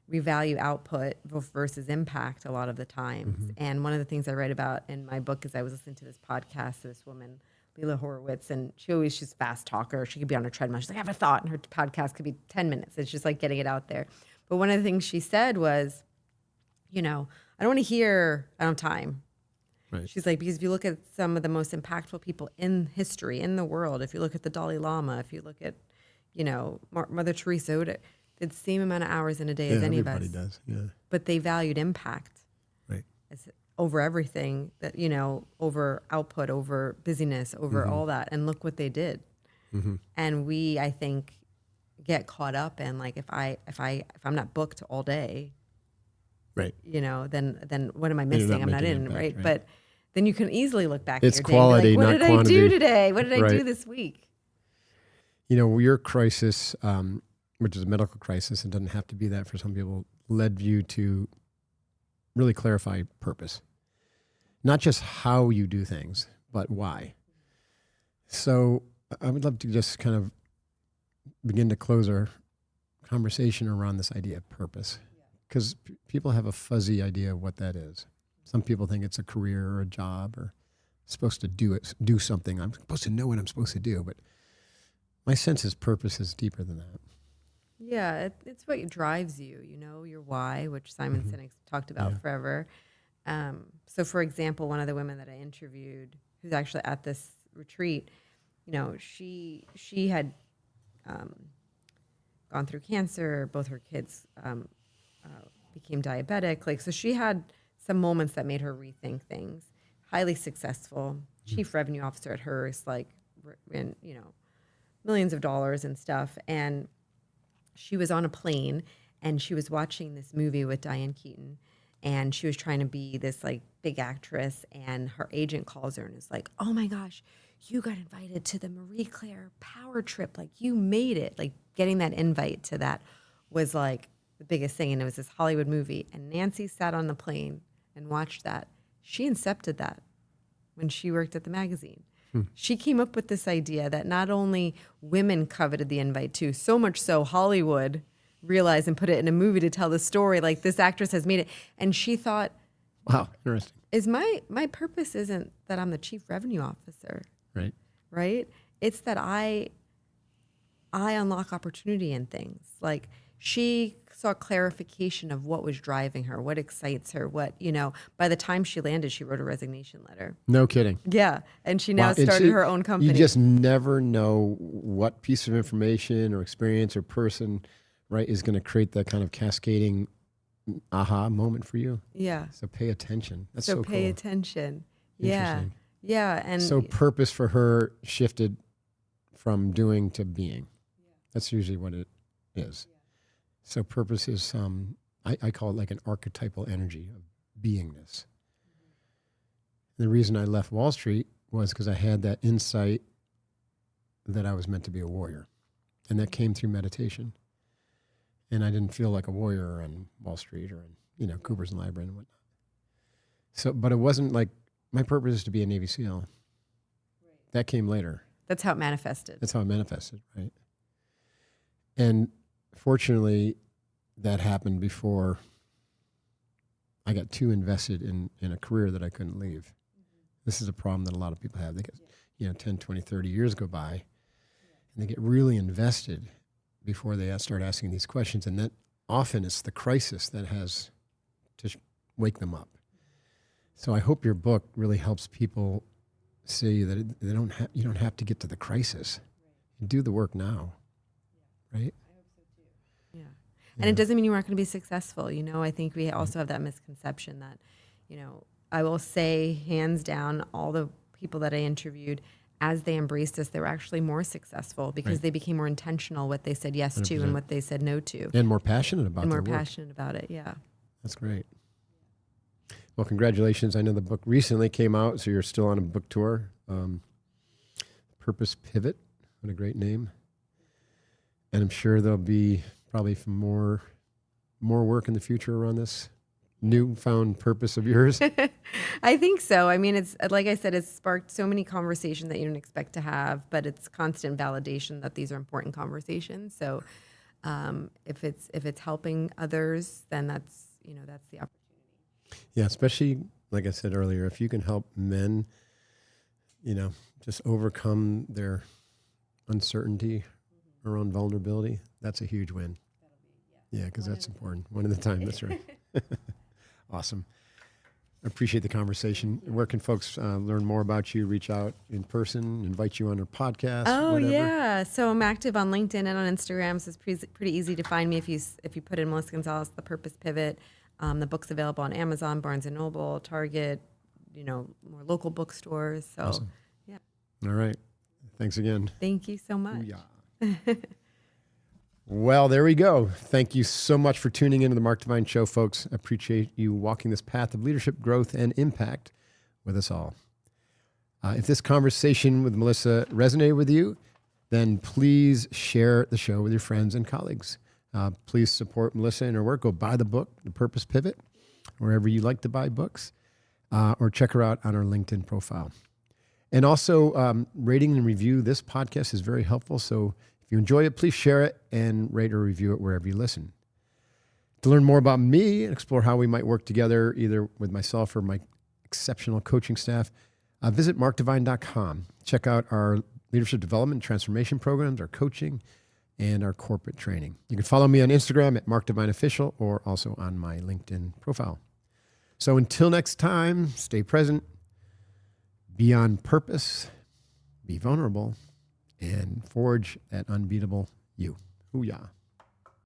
Speaker 2: we value output versus impact a lot of the times.
Speaker 1: Mm-hmm.
Speaker 2: And one of the things I write about in my book is I was listening to this podcast to this woman, Leila Horowitz, and she's a fast talker. She could be on her treadmill. She's like, I have a thought, and her podcast could be 10 minutes. It's just like getting it out there. But one of the things she said was, I don't want to hear, I don't have time.
Speaker 1: Right.
Speaker 2: She's like, because if you look at some of the most impactful people in history, in the world, if you look at the Dalai Lama, if you look at, Mother Teresa, did the same amount of hours in a day as any of us.
Speaker 1: Everybody does, yeah.
Speaker 2: But they valued impact
Speaker 1: Right.
Speaker 2: over everything, that, over output, over busyness, over all that. And look what they did.
Speaker 1: Mm-hmm.
Speaker 2: And we, I think, get caught up in, like, if I'm not booked all day,
Speaker 1: Right.
Speaker 2: then what am I
Speaker 1: you're
Speaker 2: missing?
Speaker 1: not
Speaker 2: I'm not
Speaker 1: making
Speaker 2: in,
Speaker 1: impact,
Speaker 2: right?
Speaker 1: right.
Speaker 2: But then you can easily look back
Speaker 1: It's
Speaker 2: at your
Speaker 1: quality,
Speaker 2: day and be like,
Speaker 1: not
Speaker 2: what did I do
Speaker 1: quantity.
Speaker 2: today? What did I do
Speaker 1: Right.
Speaker 2: this week?
Speaker 1: Your crisis, which is a medical crisis, it doesn't have to be that for some people, led you to really clarify purpose. Not just how you do things, but why. So I would love to just kind of begin to close our conversation around this idea of purpose, because people have a fuzzy idea of what that is. Some people think it's a career or a job, or supposed to do something. I'm supposed to know what I'm supposed to do, but my sense is purpose is deeper than that.
Speaker 2: Yeah, it's what drives you, your why, which Simon Sinek talked about forever. So, for example, one of the women that I interviewed, who's actually at this retreat, she had gone through cancer. Both her kids became diabetic. Like, so she had some moments that made her rethink things. Highly successful, chief revenue officer at Hearst, like, in, millions of dollars and stuff. And she was on a plane and she was watching this movie with Diane Keaton, and she was trying to be this like big actress, and her agent calls her and is like, oh my gosh, you got invited to the Marie Claire power trip. Like, you made it. Like, getting that invite to that was like the biggest thing. And it was this Hollywood movie. And Nancy sat on the plane and watched that. She incepted that when she worked at the magazine. She came up with this idea that not only women coveted the invite too, so much so Hollywood realized and put it in a movie to tell the story, like, this actress has made it. And she thought,
Speaker 1: Wow, interesting.
Speaker 2: is my purpose isn't that I'm the chief revenue officer, right? It's that I unlock opportunity in things. Like, she saw clarification of what was driving her, what excites her, what, by the time she landed, she wrote a resignation letter.
Speaker 1: No kidding.
Speaker 2: Yeah. And she now
Speaker 1: Wow. And
Speaker 2: started her own company.
Speaker 1: You just never know what piece of information or experience or person, right, is going to create that kind of cascading aha moment for you.
Speaker 2: Yeah.
Speaker 1: So pay attention. That's
Speaker 2: So
Speaker 1: so
Speaker 2: pay
Speaker 1: cool.
Speaker 2: attention. Yeah.
Speaker 1: Interesting.
Speaker 2: Yeah. And
Speaker 1: So purpose for her shifted from doing to being. That's usually what it is. So purpose is, I call it like an archetypal energy of beingness. The reason I left Wall Street was because I had that insight that I was meant to be a warrior. And that came through meditation. And I didn't feel like a warrior on Wall Street or in, Cooper's and Library and whatnot. So, but it wasn't like, my purpose is to be a Navy SEAL. That came later.
Speaker 2: that's how it manifested.
Speaker 1: That's how it manifested, right? And fortunately, that happened before I got too invested in a career that I couldn't leave. This is a problem that a lot of people have. They get, 10, 20, 30 years go by, and they get really invested before they start asking these questions. And that often it's the crisis that has to wake them up. So I hope your book really helps people see that you don't have to get to the crisis. You do the work now, right?
Speaker 2: Yeah. And it doesn't mean you aren't going to be successful. I think we also have that misconception that, I will say hands down, all the people that I interviewed, as they embraced this, they were actually more successful because they became more intentional what they said yes to
Speaker 1: 100%.
Speaker 2: and what they said no to.
Speaker 1: And more passionate about
Speaker 2: And more
Speaker 1: their work.
Speaker 2: passionate about it, yeah.
Speaker 1: That's great. Well, congratulations. I know the book recently came out, so you're still on a book tour. Purpose Pivot, what a great name. And I'm sure there'll be probably more work in the future around this newfound purpose of yours.
Speaker 2: I think so. I mean, it's like I said, it's sparked so many conversations that you didn't expect to have, but it's constant validation that these are important conversations. So if it's helping others, then that's the opportunity.
Speaker 1: Yeah, especially, like I said earlier, if you can help men, just overcome their uncertainty around vulnerability, that's a huge win. Yeah, because that's important. One at a time, that's right. Awesome. I appreciate the conversation. Where can folks learn more about you, reach out in person, invite you on our podcast?
Speaker 2: Oh,
Speaker 1: whatever?
Speaker 2: yeah. So I'm active on LinkedIn and on Instagram, so it's pretty easy to find me if you put in Melissa Gonzalez, The Purpose Pivot. The book's available on Amazon, Barnes & Noble, Target, more local bookstores. So,
Speaker 1: Awesome.
Speaker 2: Yeah.
Speaker 1: All right. Thanks again.
Speaker 2: Thank you so much.
Speaker 1: Booyah. Well, there we go. Thank you so much for tuning into the Mark Divine Show, folks. I appreciate you walking this path of leadership, growth, and impact with us all. If this conversation with Melissa resonated with you, then please share the show with your friends and colleagues. Please support Melissa and her work. Go buy the book, The Purpose Pivot, wherever you like to buy books, or check her out on our LinkedIn profile. And also, rating and review this podcast is very helpful. So if you enjoy it, please share it and rate or review it wherever you listen. To learn more about me and explore how we might work together, either with myself or my exceptional coaching staff, visit markdivine.com. Check out our leadership development and transformation programs, our coaching, and our corporate training. You can follow me on Instagram at markdivineofficial or also on my LinkedIn profile. So until next time, stay present, be on purpose, be vulnerable, and forge that unbeatable you. Hoo-yah.